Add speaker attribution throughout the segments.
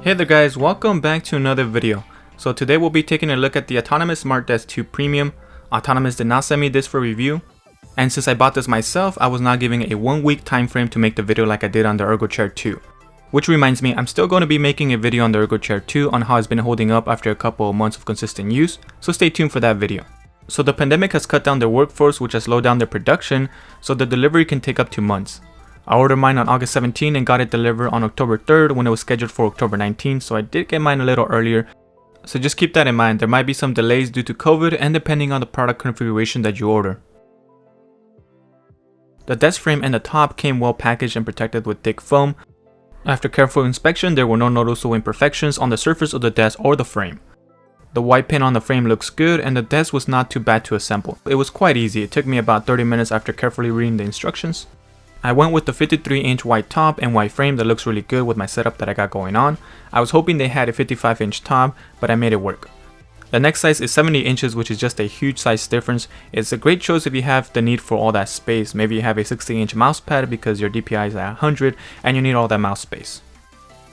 Speaker 1: Hey there guys, welcome back to another video. So today we'll be taking a look at the Autonomous SmartDesk 2 Premium. Autonomous did not send me this for review, and since I bought this myself, I was not giving a 1 week time frame to make the video like I did on the Ergo Chair 2. Which reminds me, I'm still going to be making a video on the Ergo Chair 2 on how it's been holding up after a couple of months of consistent use, so stay tuned for that video. So the pandemic has cut down their workforce, which has slowed down their production, so the delivery can take up to months. I ordered mine on August 17 and got it delivered on October 3rd when it was scheduled for October 19, so I did get mine a little earlier. So just keep that in mind, there might be some delays due to COVID and depending on the product configuration that you order. The desk frame and the top came well packaged and protected with thick foam. After careful inspection, there were no noticeable imperfections on the surface of the desk or the frame. The white paint on the frame looks good and the desk was not too bad to assemble. It was quite easy, it took me about 30 minutes after carefully reading the instructions. I went with the 53-inch white top and white frame that looks really good with my setup that I got going on. I was hoping they had a 55-inch top, but I made it work. The neck size is 70 inches, which is just a huge size difference. It's a great choice if you have the need for all that space. Maybe you have a 60-inch mouse pad because your DPI is at 100 and you need all that mouse space.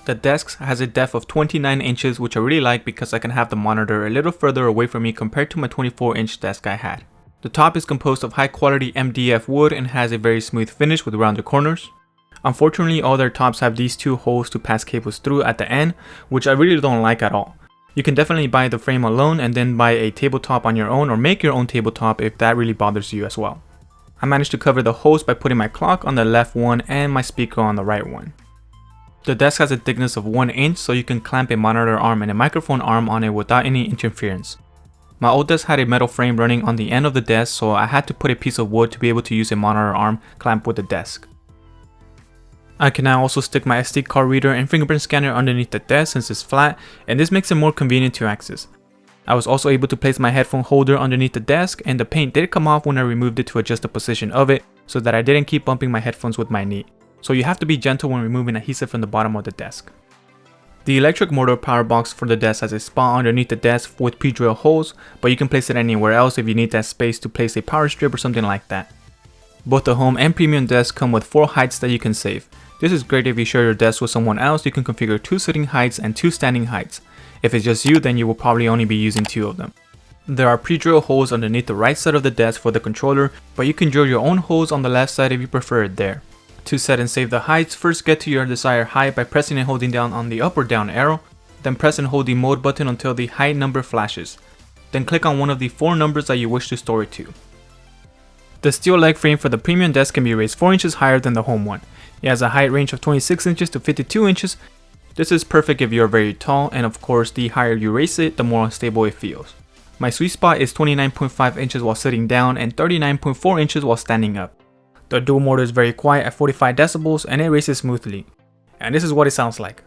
Speaker 1: The desk has a depth of 29 inches, which I really like because I can have the monitor a little further away from me compared to my 24-inch desk I had. The top is composed of high quality MDF wood and has a very smooth finish with rounded corners. Unfortunately, all their tops have these two holes to pass cables through at the end, which I really don't like at all. You can definitely buy the frame alone and then buy a tabletop on your own or make your own tabletop if that really bothers you as well. I managed to cover the holes by putting my clock on the left one and my speaker on the right one. The desk has a thickness of 1 inch, so you can clamp a monitor arm and a microphone arm on it without any interference. My old desk had a metal frame running on the end of the desk, so I had to put a piece of wood to be able to use a monitor arm clamped with the desk. I can now also stick my SD card reader and fingerprint scanner underneath the desk since it's flat, and this makes it more convenient to access. I was also able to place my headphone holder underneath the desk, and the paint did come off when I removed it to adjust the position of it so that I didn't keep bumping my headphones with my knee. So you have to be gentle when removing adhesive from the bottom of the desk. The electric motor power box for the desk has a spot underneath the desk with pre-drill holes, but you can place it anywhere else if you need that space to place a power strip or something like that. Both the home and premium desks come with 4 heights that you can save. This is great if you share your desk with someone else. You can configure 2 sitting heights and 2 standing heights. If it's just you, then you will probably only be using 2 of them. There are pre-drill holes underneath the right side of the desk for the controller, but you can drill your own holes on the left side if you prefer it there. To set and save the heights, first get to your desired height by pressing and holding down on the up or down arrow, then press and hold the mode button until the height number flashes. Then click on one of the 4 numbers that you wish to store it to. The steel leg frame for the premium desk can be raised 4 inches higher than the home one. It has a height range of 26 inches to 52 inches. This is perfect if you are very tall, and of course the higher you raise it, the more unstable it feels. My sweet spot is 29.5 inches while sitting down and 39.4 inches while standing up. The dual motor is very quiet at 45 decibels and it races smoothly. And this is what it sounds like.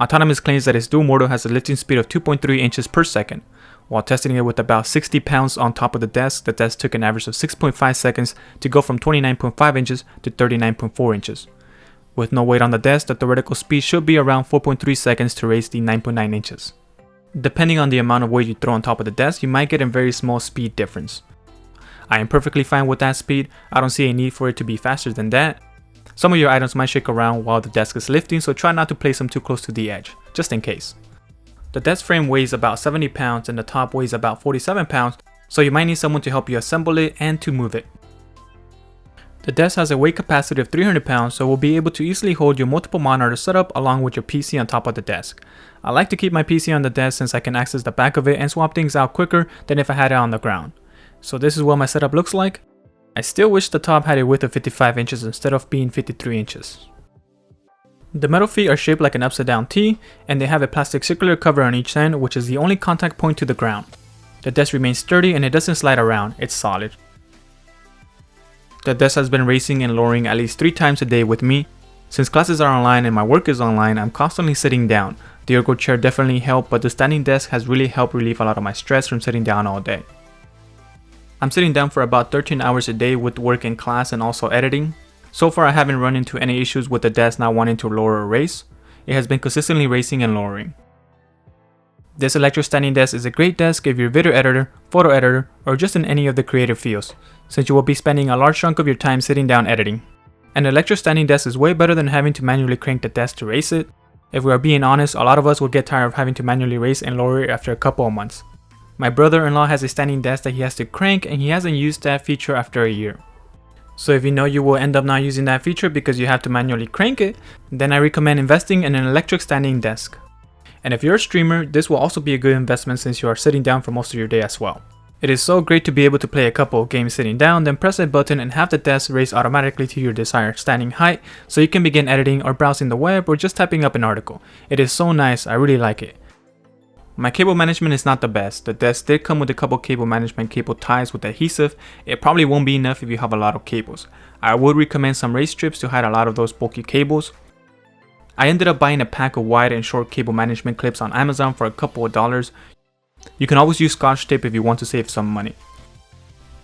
Speaker 1: Autonomous claims that its dual motor has a lifting speed of 2.3 inches per second. While testing it with about 60 pounds on top of the desk took an average of 6.5 seconds to go from 29.5 inches to 39.4 inches. With no weight on the desk, the theoretical speed should be around 4.3 seconds to raise the 9.9 inches. Depending on the amount of weight you throw on top of the desk, you might get a very small speed difference. I am perfectly fine with that speed. I don't see a need for it to be faster than that. Some of your items might shake around while the desk is lifting, so try not to place them too close to the edge, just in case. The desk frame weighs about 70 pounds and the top weighs about 47 pounds, so you might need someone to help you assemble it and to move it. The desk has a weight capacity of 300 pounds, so will be able to easily hold your multiple monitor setup along with your PC on top of the desk. I like to keep my PC on the desk since I can access the back of it and swap things out quicker than if I had it on the ground. So this is what my setup looks like. I still wish the top had a width of 55 inches instead of being 53 inches. The metal feet are shaped like an upside down T, and they have a plastic circular cover on each end, which is the only contact point to the ground. The desk remains sturdy and it doesn't slide around, it's solid. The desk has been raising and lowering at least 3 times a day with me. Since classes are online and my work is online, I'm constantly sitting down. The Ergo Chair definitely helped, but the standing desk has really helped relieve a lot of my stress from sitting down all day. I'm sitting down for about 13 hours a day with work and class and also editing. So far I haven't run into any issues with the desk not wanting to lower or raise. It has been consistently raising and lowering. This electric standing desk is a great desk if you're a video editor, photo editor, or just in any of the creative fields, since you will be spending a large chunk of your time sitting down editing. An electric standing desk is way better than having to manually crank the desk to raise it. If we are being honest, a lot of us will get tired of having to manually raise and lower it after a couple of months. My brother-in-law has a standing desk that he has to crank, and he hasn't used that feature after a year. So if you know you will end up not using that feature because you have to manually crank it, then I recommend investing in an electric standing desk. And if you're a streamer, this will also be a good investment since you are sitting down for most of your day as well. It is so great to be able to play a couple of games sitting down, then press a button and have the desk raise automatically to your desired standing height so you can begin editing or browsing the web or just typing up an article. It is so nice, I really like it. My cable management is not the best. The desk did come with a couple cable management cable ties with adhesive. It probably won't be enough if you have a lot of cables. I would recommend some raised strips to hide a lot of those bulky cables. I ended up buying a pack of wide and short cable management clips on Amazon for a couple of dollars. You can always use Scotch tape if you want to save some money.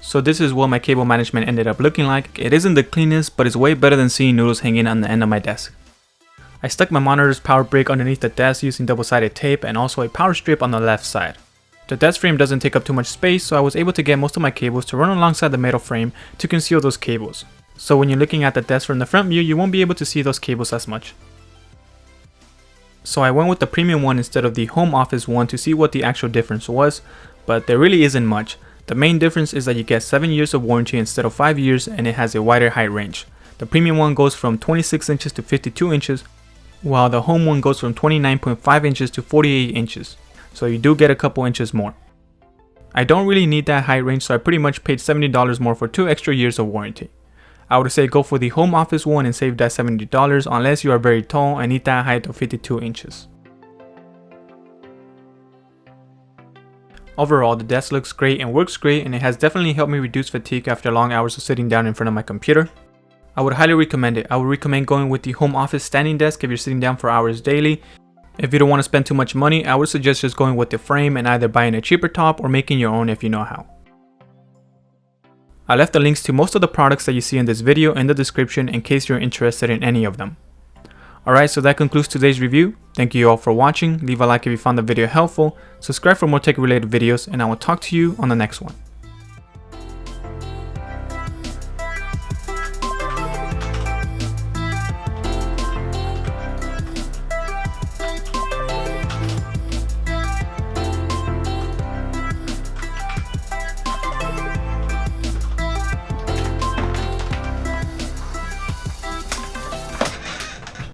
Speaker 1: So this is what my cable management ended up looking like. It isn't the cleanest, but it's way better than seeing noodles hanging on the end of my desk. I stuck my monitor's power brick underneath the desk using double-sided tape and also a power strip on the left side. The desk frame doesn't take up too much space, so I was able to get most of my cables to run alongside the metal frame to conceal those cables. So when you're looking at the desk from the front view, you won't be able to see those cables as much. So I went with the premium one instead of the home office one to see what the actual difference was, but there really isn't much. The main difference is that you get 7 years of warranty instead of 5 years, and it has a wider height range. The premium one goes from 26 inches to 52 inches, while the home one goes from 29.5 inches to 48 inches. So you do get a couple inches more. I don't really need that height range, so I pretty much paid $70 more for 2 extra years of warranty. I would say go for the home office one and save that $70 unless you are very tall and need that height of 52 inches. Overall, the desk looks great and works great, and it has definitely helped me reduce fatigue after long hours of sitting down in front of my computer. I would highly recommend it. I would recommend going with the home office standing desk if you're sitting down for hours daily. If you don't want to spend too much money, I would suggest just going with the frame and either buying a cheaper top or making your own if you know how. I left the links to most of the products that you see in this video in the description in case you're interested in any of them. Alright, so that concludes today's review. Thank you all for watching. Leave a like if you found the video helpful, subscribe for more tech related videos, and I will talk to you on the next one.